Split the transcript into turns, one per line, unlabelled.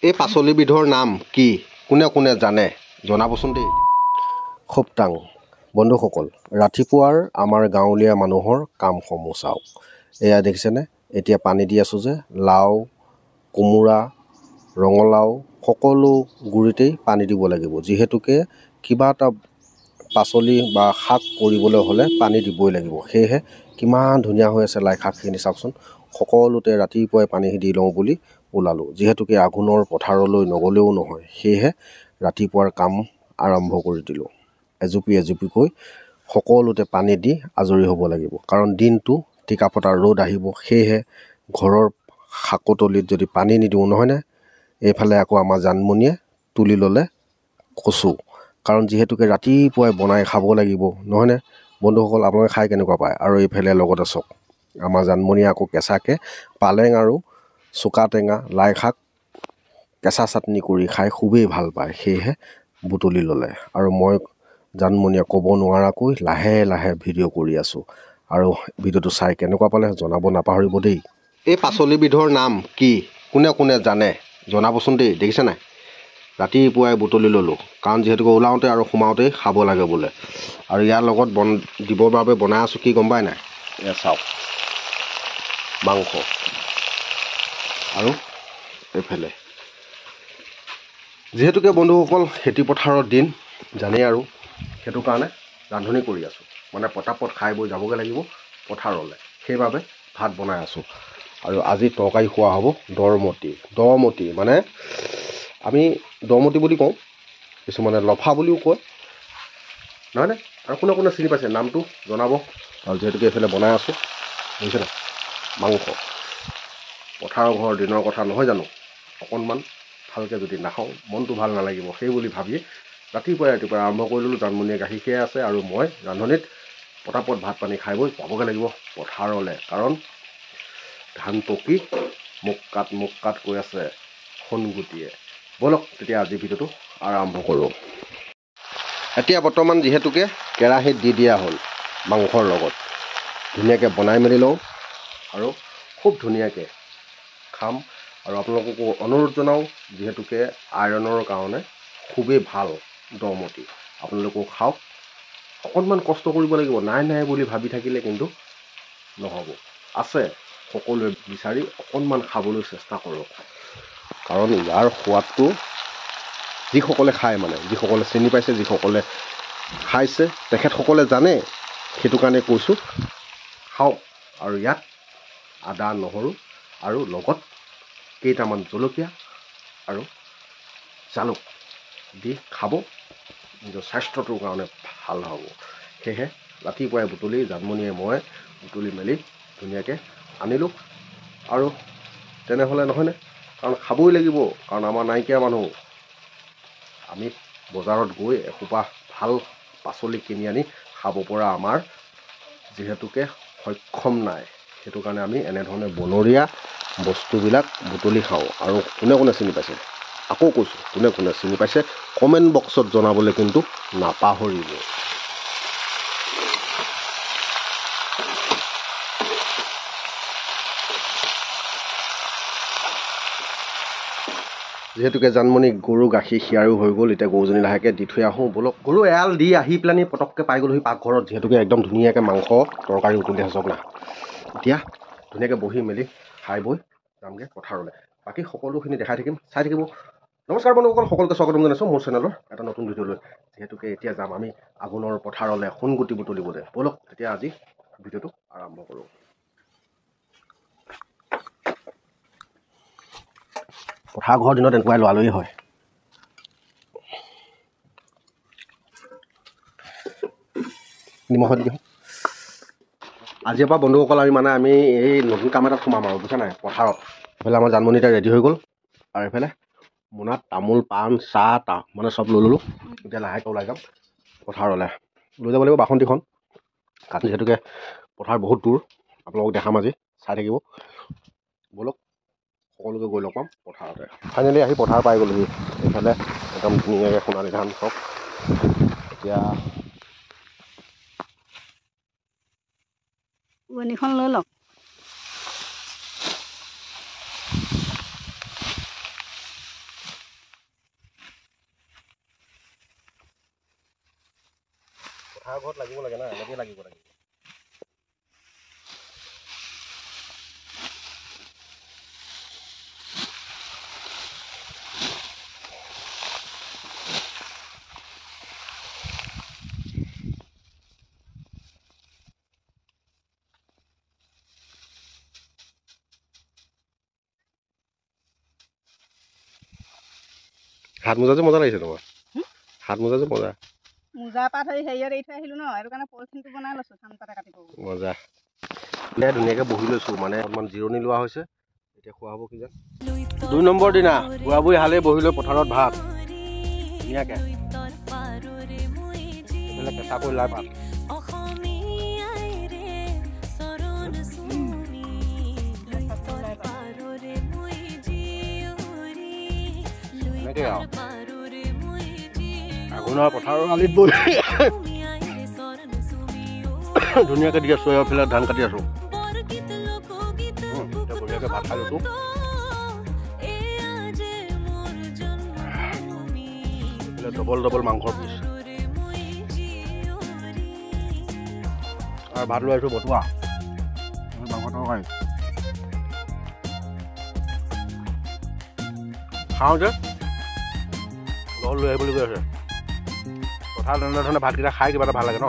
এই পাচলিবিধৰ নাম কি কোনে কোনে জানে জনাবচোন দেই। খুবটাং বন্ধুসকল, ৰাতিপুৱাৰ আমাৰ গাঁৱলীয়া মানুহৰ কামসমূহ চাওক। এয়া দেখিছেনে, এতিয়া পানী দি আছোঁ যে লাও, কোমোৰা, ৰঙালাও সকলো গুৰিতেই পানী দিব লাগিব। যিহেতুকে কিবা এটা পাচলি বা শাক কৰিবলৈ হ'লে পানী দিবই লাগিব। সেয়েহে কিমান ধুনীয়া হৈ আছে লাই শাকখিনি চাওকচোন। সকলোতে ৰাতিপুৱাই পানী দি লওঁ বুলি ওলালোঁ। যিহেতুকে আঘোণৰ পথাৰলৈ নগ'লেও নহয়, সেয়েহে ৰাতিপুৱাৰ কাম আৰম্ভ কৰি দিলোঁ। এজুপি এজুপিকৈ সকলোতে পানী দি আজৰি হ'ব লাগিব, কাৰণ দিনটো টিকাফটা ৰ'দ আহিব। সেয়েহে ঘৰৰ শাকতলিত যদি পানী নিদিওঁ নহয়নে, এইফালে আকৌ আমাৰ জানমণিয়ে তুলি ল'লে কচু, কাৰণ যিহেতুকে ৰাতিপুৱাই বনাই খাব লাগিব নহয়নে বন্ধুসকল। আপোনালোকে খাই কেনেকুৱা পায়? আৰু এইফালে লগতে চাওক, আমাৰ জানমণিয়ে আকৌ কেঁচাকৈ পালেং আৰু চুকা টেঙা লাই শাক কেঁচা চাটনি কৰি খাই খুবেই ভাল পায়। সেয়েহে বুটলি ল'লে আৰু মই জানমণিয়ে ক'ব নোৱাৰাকৈ লাহে লাহে ভিডিঅ' কৰি আছোঁ। আৰু ভিডিঅ'টো চাই কেনেকুৱা পালে জনাব নাপাহৰিব দেই। এই পাচলিবিধৰ নাম কি কোনে কোনে জানে জনাবচোন দেই। দেখিছে নাই, ৰাতিপুৱাই বুটলি ল'লোঁ, কাৰণ যিহেতুকে ওলাওঁতে আৰু সোমাওঁতেই খাব লাগে বোলে। আৰু ইয়াৰ লগত দিবৰ বাবে বনাই আছোঁ কি গম পাই নাই? এয়া চাওক, মাংস আৰু এইফালে যিহেতুকে বন্ধুসকল খেতি পথাৰৰ দিন জানেই, আৰু সেইটো কাৰণে ৰান্ধনি কৰি আছোঁ। মানে পটাপট খাই বৈ যাবগৈ লাগিব পথাৰলৈ, সেইবাবে ভাত বনাই আছোঁ। আৰু আজি তৰকাৰী খোৱা হ'ব দৰমতি, মানে আমি দৰমতি বুলি কওঁ, কিছুমানে লফা বুলিও কয় নহয়নে। আৰু কোনে কোনে চিনি পাইছে নামটো জনাব। আৰু যিহেতুকে এইফালে বনাই আছোঁ বুজিছে নাই, মাংস পথাৰৰ ঘৰৰ দিনৰ কথা নহয় জানো। অকণমান ভালকৈ যদি নাখাওঁ মনটো ভাল নালাগিব, সেই বুলি ভাবি ৰাতিপুৱাই আৰম্ভ কৰি ল'লোঁ। জানমণিয়ে গাখীৰ খীৰাই আছে আৰু মই ৰান্ধনিত পটাপট ভাত পানী খাই বৈ যাবগৈ লাগিব পথাৰলৈ, কাৰণ ধান পকি মোক কাট কৈ আছে সোণগুটিয়ে। ব'লক তেতিয়া আজি ভিডিঅ'টো আৰম্ভ কৰোঁ। এতিয়া বৰ্তমান যিহেতুকে কেৰাহীত দি দিয়া হ'ল মাংসৰ লগত, ধুনীয়াকৈ বনাই মেলি লওঁ আৰু খুব ধুনীয়াকৈ খাম। আৰু আপোনালোককো অনুৰোধ জনাওঁ, যিহেতুকে আইৰণৰ কাৰণে খুবেই ভাল দৰমতি, আপোনালোকেও খাওক। অকণমান কষ্ট কৰিব লাগিব, নাই বুলি ভাবি থাকিলে কিন্তু নহ'ব। আছে, সকলোৱে বিচাৰি অকণমান খাবলৈ চেষ্টা কৰক, কাৰণ ইয়াৰ সোৱাদটো যিসকলে খায়, মানে যিসকলে চিনি পাইছে, যিসকলে খাইছে তেখেতসকলে জানে। সেইটো কাৰণে কৈছোঁ, খাওক। আৰু ইয়াত আদা নহৰু আৰু লগত কেইটামান জলকীয়া আৰু জালুক দি খাব, নিজৰ স্বাস্থ্যটোৰ কাৰণে ভাল হ'ব। সেয়েহে ৰাতিপুৱাই বুটলি জানমণিয়ে মই বুটলি মেলি ধুনীয়াকৈ আনিলোঁ। আৰু তেনেহ'লে নহয়নে, কাৰণ খাবই লাগিব, কাৰণ আমাৰ নাইকিয়া মানুহ। আমি বজাৰত গৈ এসোপা ভাল পাচলি কিনি আনি খাব পৰা আমাৰ যিহেতুকে সক্ষম নাই, সেইটো কাৰণে আমি এনেধৰণে বনৰীয়া বস্তুবিলাক বুটলি খাওঁ। আৰু কোনে কোনে চিনি পাইছে, আকৌ কৈছোঁ, কোনে কোনে চিনি পাইছে কমেণ্ট বক্সত জনাবলৈ কিন্তু নাপাহৰিব। যিহেতুকে জানমণি গৰু গাখীৰ খিয়াৰো হৈ গ'ল, এতিয়া গৰুজনী লাহেকৈ দি থৈ আহোঁ ব'লক। গৰু এৰাল দি আহি পেলানি পটককৈ পাই গ'লোহি পাকঘৰত, যিহেতুকে একদম ধুনীয়াকৈ মাংস তৰকাৰী উতলি আছে চাওক না। এতিয়া ধুনীয়াকৈ বহি মেলি খাই বৈ যামগৈ পথাৰলৈ। বাকী সকলোখিনি দেখাই থাকিম, চাই থাকিব। নমস্কাৰ বন্ধুসকল, সকলোকে স্বাগতম জনাইছোঁ মোৰ চেনেলৰ এটা নতুন ভিডিঅ'লৈ। যিহেতুকে এতিয়া যাম আমি আঘোণৰ পথাৰলৈ সোণগুটি বুটলিবলৈ। ব'লক তেতিয়া আজি ভিডিঅ'টো আৰম্ভ কৰোঁ। পথাৰ ঘৰৰ দিনত এনেকুৱাই লৰালৰি হয়। নিমখত দিওঁ। আজিৰ পৰা বন্ধুসকল আমি এই নতুন কাম এটাত সোমাম আৰু বুজিছা নাই, পথাৰত। এইফালে আমাৰ জানমণি এতিয়া ৰেডি হৈ গ'ল, আৰু এইফালে মোনাত তামোল পাণ চাহ মানে চব লৈ ল'লোঁ। এতিয়া লাহেকৈ ওলাই যাম পথাৰলৈ। লৈ যাব লাগিব বাসন্তীখন, কাৰণ যিহেতুকে পথাৰ বহুত দূৰ। আপোনালোকক দেখাম আজি, চাই থাকিব। ব'লক সকলোকে গৈ লগ পাম পথাৰতে। ফাইনেলি আহি পথাৰ পাই গ'লোহি। এইফালে একদম ধুনীয়াকৈ সোণালী ধান চব। এতিয়া
বনীখন লৈ লওক।
পথাৰ ঘৰত লাগিব লাগে না এনেকৈ লাগিব লাগে হাত মোজা যে মজা লাগিছে তোমাৰ হাত মোজা যে মজা
মোজা পাত হেৰিয়াত এৰি থৈ আহিলোঁ ন সেইটো কাৰণে পলিথিনটো বনাই লৈছোঁ ধান পাতে কাটিব
মজা ধুনীয়াকৈ বহি লৈছোঁ মানে অকণমান জিৰণি লোৱা হৈছে এতিয়া খোৱা হ'ব কিজান 2 নম্বৰ দিনা বুঢ়া বুঢ়ী হালেই বহি লৈ পথাৰত ভাত ধুনীয়াকৈ এইবিলাক কেঁচাকৈ লাই পাত এনেকৈ আৰু আঘোণৰ পথাৰৰ আলিত বহি ধুনীয়াকৈ দি আছোঁ এইফালে ধান কাটি আছোঁ এতিয়া বঢ়িয়াকৈ ভাত খাই লৈছোঁ এইফালে ডবল মাংসৰ পিচ আৰু ভাত লৈ আহিছোঁ বতুৱা মাংস তৰকাৰী খাওঁ যে লগত লৈ আহিবলৈ গৈ আছে পথাৰ ধৰণে ভাতকেইটা খাই কিবা এটা ভাল লাগে ন